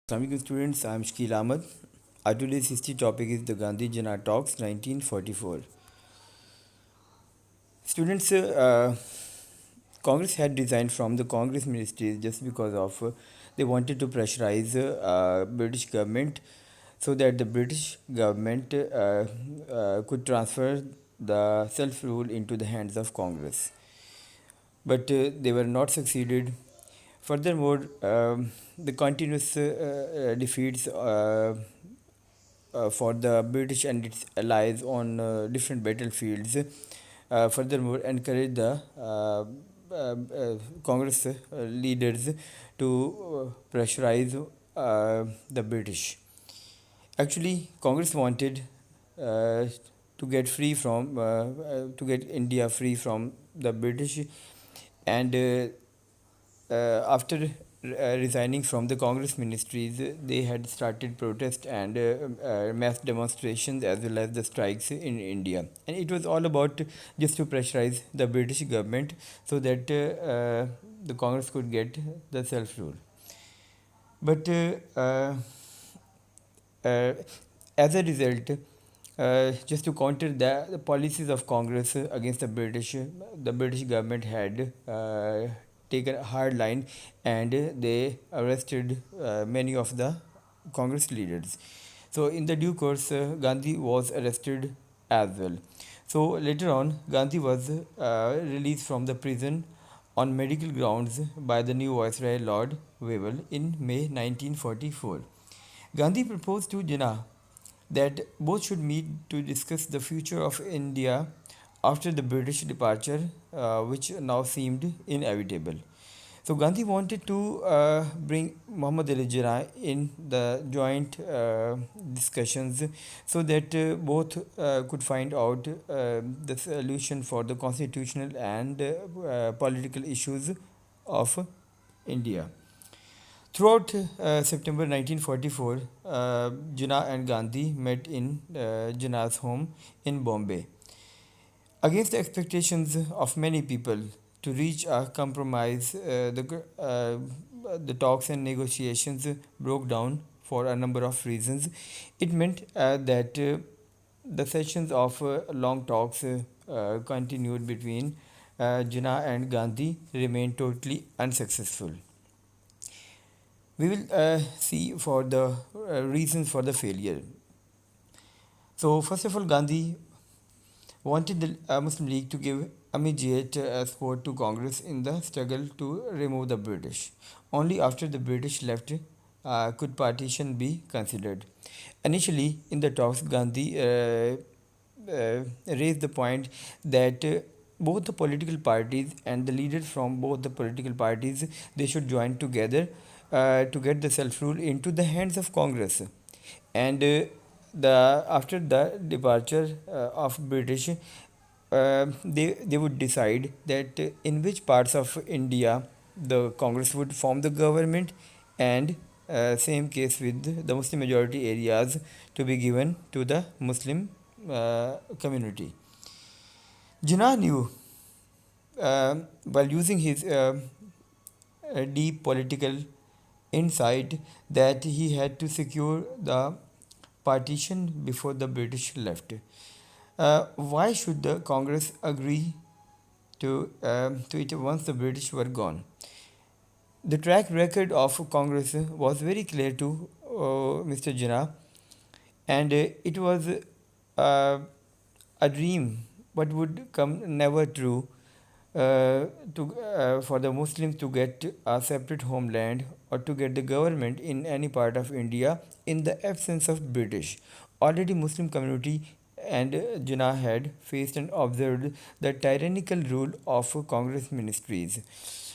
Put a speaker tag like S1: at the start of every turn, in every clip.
S1: Assalamualaikum students, I am Shkil Ahmed. Our today's history topic is the Gandhi Jinnah Talks 1944. Students, Congress had resigned from the Congress ministries just because of they wanted to pressurize British government so that the British government could transfer the self-rule into the hands of Congress. But they were not succeeded. Furthermore, the continuous defeats for the British and its allies on different battlefields. Furthermore, encouraged the Congress leaders to pressurize the British. Actually, Congress wanted uh, to get free from to get India free from the British, and after resigning from the Congress ministries, they had started protest and mass demonstrations as well as the strikes in India. And it was all about just to pressurize the British government so that the Congress could get the self rule. But uh, as a result, just to counter the policies of Congress against the British government had taken a hard line and they arrested many of the Congress leaders. So, in the due course, Gandhi was arrested as well. So, later on, Gandhi was released from the prison on medical grounds by the new Viceroy Lord Wavell in May 1944. Gandhi proposed to Jinnah that both should meet to discuss the future of India after the British departure, which now seemed inevitable. So Gandhi wanted to bring Muhammad Ali Jinnah in the joint discussions so that both could find out the solution for the constitutional and political issues of India. Throughout September 1944, Jinnah and Gandhi met in Jinnah's home in Bombay. Against the expectations of many people to reach a compromise, the talks and negotiations broke down for a number of reasons. It meant that the sessions of long talks continued between Jinnah and Gandhi remained totally unsuccessful. We will see for the reasons for the failure. So, first of all, Gandhi wanted the Muslim League to give immediate support to Congress in the struggle to remove the British. Only after the British left could partition be considered. Initially, in the talks, Gandhi raised the point that both the political parties and the leaders from both the political parties they should join together to get the self rule into the hands of Congress, and the after the departure of British, they would decide that in which parts of India the Congress would form the government, and same case with the Muslim majority areas to be given to the Muslim community. Jinnah knew, while using his deep political insight, that he had to secure the partition before the British left. Why should the Congress agree to it once the British were gone? The track record of Congress was very clear to Mr. Jinnah, and it was uh, a dream but would come never true for the Muslims to get a separate homeland or to get the government in any part of India in the absence of British. Already Muslim community and Jinnah had faced and observed the tyrannical rule of Congress ministries.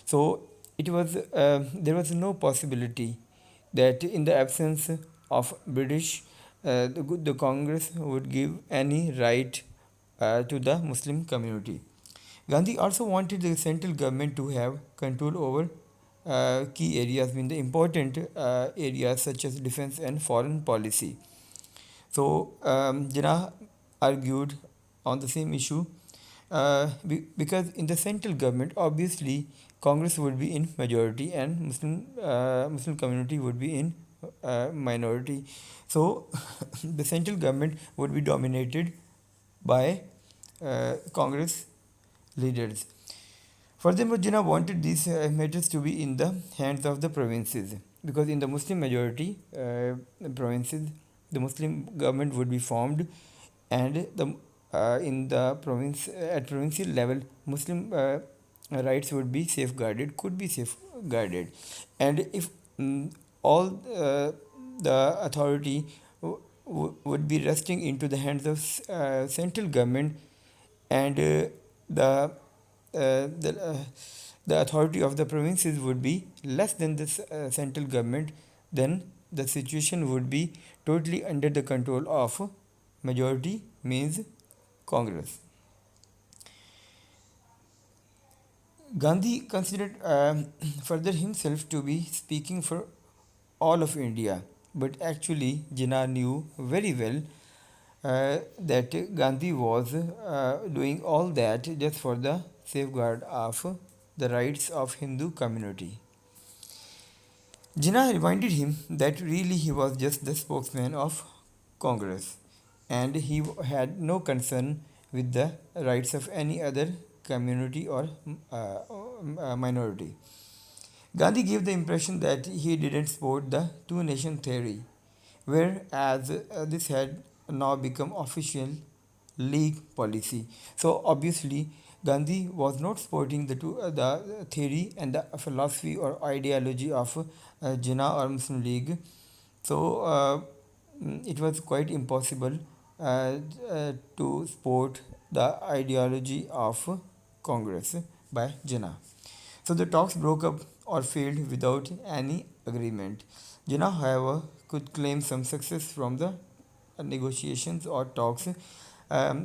S1: So it was there was no possibility that in the absence of British, the Congress would give any right to the Muslim community. Gandhi also wanted the central government to have control over key areas, in the important areas such as defense and foreign policy. So Jinnah argued on the same issue because in the central government, obviously Congress would be in majority and Muslim community would be in minority. So the central government would be dominated by Congress leaders. Furthermore, Jinnah wanted these matters to be in the hands of the provinces because in the Muslim majority provinces, the Muslim government would be formed, and the in the province at provincial level, Muslim rights would be safeguarded, could be safeguarded, and if all the authority would be resting into the hands of central government, and the the the authority of the provinces would be less than the central government, then the situation would be totally under the control of majority, means Congress. Gandhi considered further himself to be speaking for all of India, but actually Jinnah knew very well that Gandhi was doing all that just for the safeguard of the rights of Hindu community. Jinnah reminded him that really he was just the spokesman of Congress, and he had no concern with the rights of any other community or minority. Gandhi gave the impression that he didn't support the two nation theory, whereas this had now become official League policy. So obviously, Gandhi was not supporting the theory and the philosophy or ideology of Jinnah or Muslim League. So it was quite impossible to support the ideology of Congress by Jinnah. So the talks broke up or failed without any agreement. Jinnah, however, could claim some success from the negotiations or talks.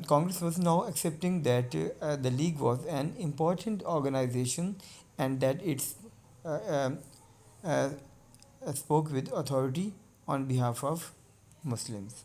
S1: Congress was now accepting that the League was an important organization and that it uh, um, uh, spoke with authority on behalf of Muslims.